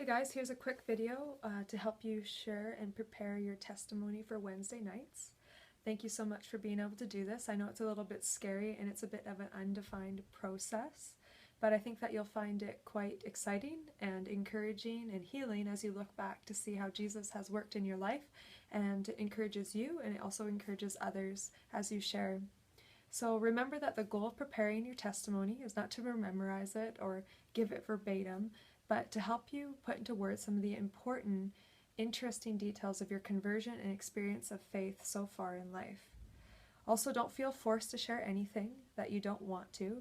Hey guys, here's a quick video to help you share and prepare your testimony for Wednesday nights. Thank you so much for being able to do this. I know it's a little bit scary and it's a bit of an undefined process, but I think that you'll find it quite exciting and encouraging and healing as you look back to see how Jesus has worked in your life, and it encourages you and it also encourages others as you share. So remember that the goal of preparing your testimony is not to memorize it or give it verbatim, but to help you put into words some of the important, interesting details of your conversion and experience of faith so far in life. Also, don't feel forced to share anything that you don't want to,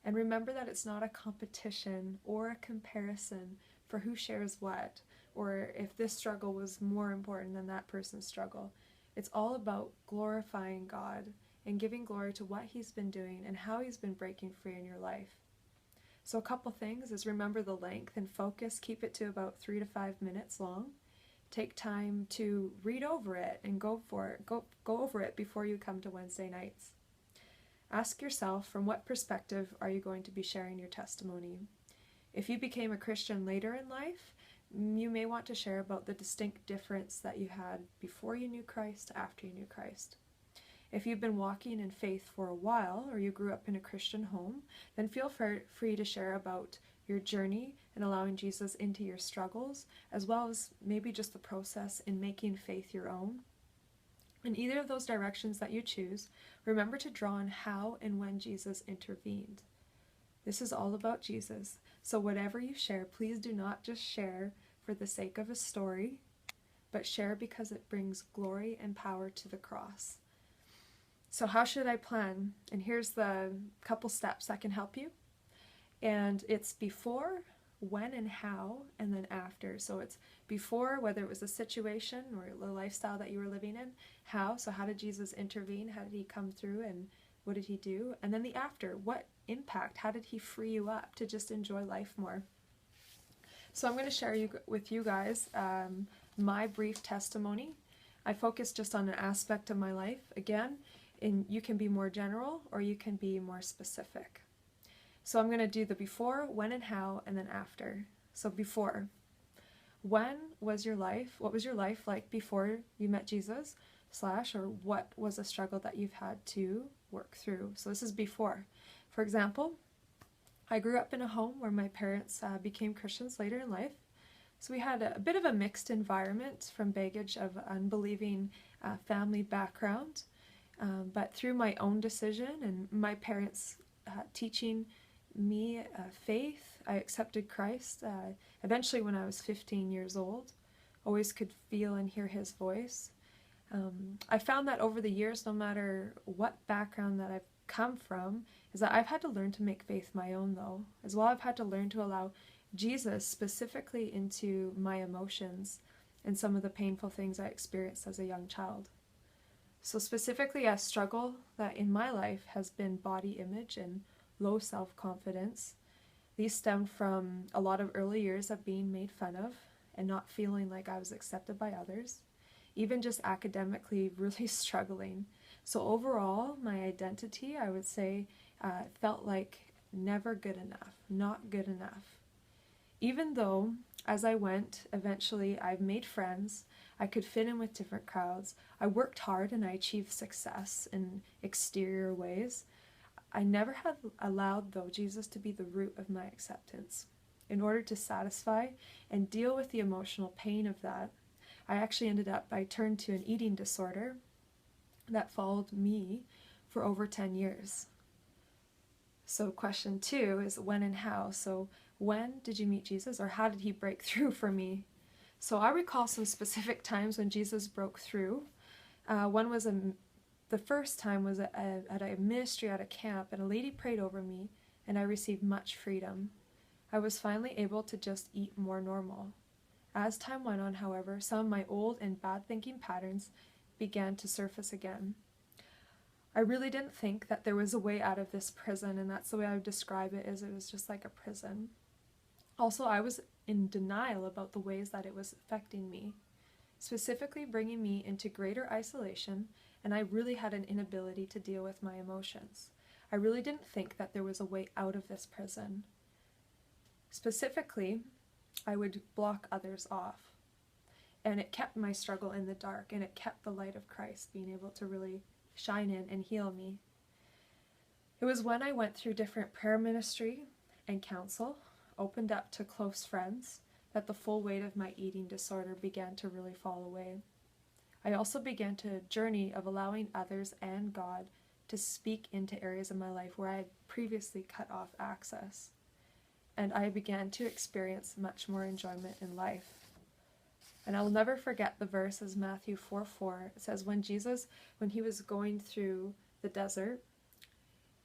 and remember that it's not a competition or a comparison for who shares what, or if this struggle was more important than that person's struggle. It's all about glorifying God and giving glory to what He's been doing and how He's been breaking free in your life. So a couple things is remember the length and focus. Keep it to about 3 to 5 minutes long. Take time to read over it and go for it. Go over it before you come to Wednesday nights. Ask yourself, from what perspective are you going to be sharing your testimony? If you became a Christian later in life, you may want to share about the distinct difference that you had before you knew Christ to after you knew Christ. If you've been walking in faith for a while, or you grew up in a Christian home, then feel free to share about your journey and allowing Jesus into your struggles, as well as maybe just the process in making faith your own. In either of those directions that you choose, remember to draw on how and when Jesus intervened. This is all about Jesus, so whatever you share, please do not just share for the sake of a story, but share because it brings glory and power to the cross. So how should I plan? And here's the couple steps that can help you. And it's before, when, and how, and then after. So it's before, whether it was a situation or the lifestyle that you were living in. How? So how did Jesus intervene? How did He come through and what did He do? And then the after. What impact? How did He free you up to just enjoy life more? So I'm going to share with you guys my brief testimony. I focus just on an aspect of my life. Again, and you can be more general or you can be more specific. So I'm going to do the before, when, and how, and then after. So before. When was your life? What was your life like before you met Jesus? Or what was a struggle that you've had to work through? So this is before. For example, I grew up in a home where my parents became Christians later in life. So we had a bit of a mixed environment from baggage of unbelieving family background. But through my own decision and my parents teaching me faith, I accepted Christ. Eventually when I was 15 years old, always could feel and hear His voice. I found that over the years, no matter what background that I've come from, is that I've had to learn to make faith my own though. As well, I've had to learn to allow Jesus specifically into my emotions and some of the painful things I experienced as a young child. So specifically, a struggle that in my life has been body image and low self-confidence. These stemmed from a lot of early years of being made fun of and not feeling like I was accepted by others. Even just academically really struggling. So overall, my identity, I would say, felt like never good enough, not good enough. Even though, as I went, eventually I've made friends, I could fit in with different crowds, I worked hard and I achieved success in exterior ways, I never have allowed, though, Jesus to be the root of my acceptance. In order to satisfy and deal with the emotional pain of that, I turned to an eating disorder that followed me for over 10 years. So question 2 is when and how. So when did you meet Jesus, or how did He break through for me? So I recall some specific times when Jesus broke through. The first time was at a ministry at a camp, and a lady prayed over me, and I received much freedom. I was finally able to just eat more normal. As time went on, however, some of my old and bad thinking patterns began to surface again. I really didn't think that there was a way out of this prison, and that's the way I would describe it, is it was just like a prison. Also, I was in denial about the ways that it was affecting me, specifically bringing me into greater isolation, and I really had an inability to deal with my emotions. I really didn't think that there was a way out of this prison. Specifically, I would block others off. And it kept my struggle in the dark, and it kept the light of Christ being able to really shine in and heal me. It was when I went through different prayer ministry and counsel, opened up to close friends, that the full weight of my eating disorder began to really fall away. I also began to journey of allowing others and God to speak into areas of my life where I had previously cut off access. And I began to experience much more enjoyment in life. And I will never forget the verse as Matthew 4:4. It says, when he was going through the desert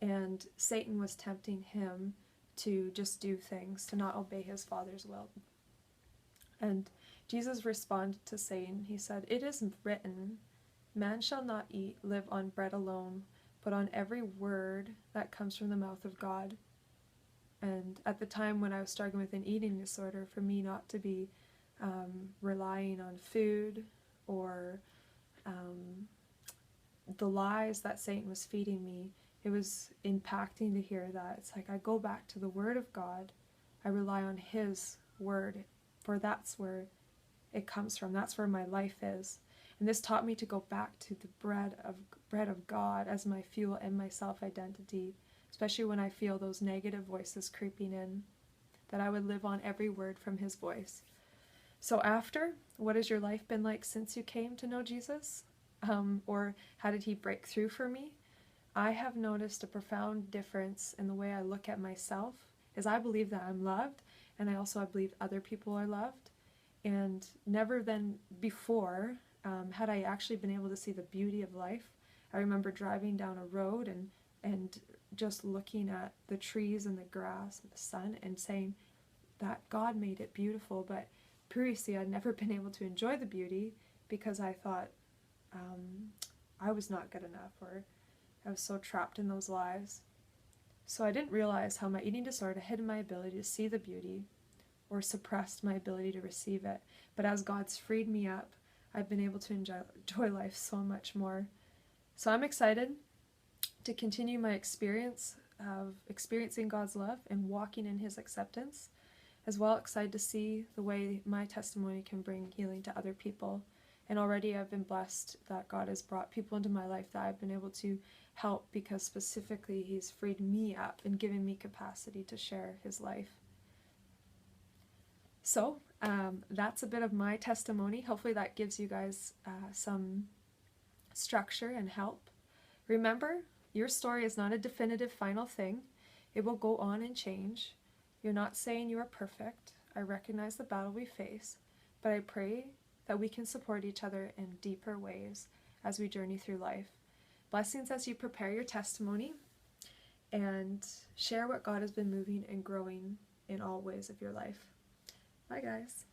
and Satan was tempting him to just do things, to not obey his Father's will. And Jesus responded to Satan. He said, it is written, man shall not live on bread alone, but on every word that comes from the mouth of God. And at the time when I was struggling with an eating disorder, for me not to be relying on food or the lies that Satan was feeding me, it was impacting to hear that. It's like I go back to the Word of God. I rely on His Word, for that's where it comes from. That's where my life is. And this taught me to go back to the bread of God as my fuel and my self-identity, especially when I feel those negative voices creeping in, that I would live on every word from His voice. So after, what has your life been like since you came to know Jesus? Or how did He break through for me? I have noticed a profound difference in the way I look at myself, as I believe that I'm loved, and I believe other people are loved. And never then before had I actually been able to see the beauty of life. I remember driving down a road and just looking at the trees and the grass and the sun and saying that God made it beautiful, but previously I'd never been able to enjoy the beauty because I thought I was not good enough, or I was so trapped in those lies. So I didn't realize how my eating disorder hid my ability to see the beauty or suppressed my ability to receive it. But as God's freed me up, I've been able to enjoy life so much more. So I'm excited to continue my experience of experiencing God's love and walking in His acceptance, as well excited to see the way my testimony can bring healing to other people. And already I've been blessed that God has brought people into my life that I've been able to help, because specifically He's freed me up and given me capacity to share His life. So that's a bit of my testimony. Hopefully that gives you guys some structure and help. Remember, your story is not a definitive final thing. It will go on and change. You're not saying you are perfect. I recognize the battle we face, but I pray that we can support each other in deeper ways as we journey through life. Blessings as you prepare your testimony and share what God has been moving and growing in all ways of your life. Bye, guys.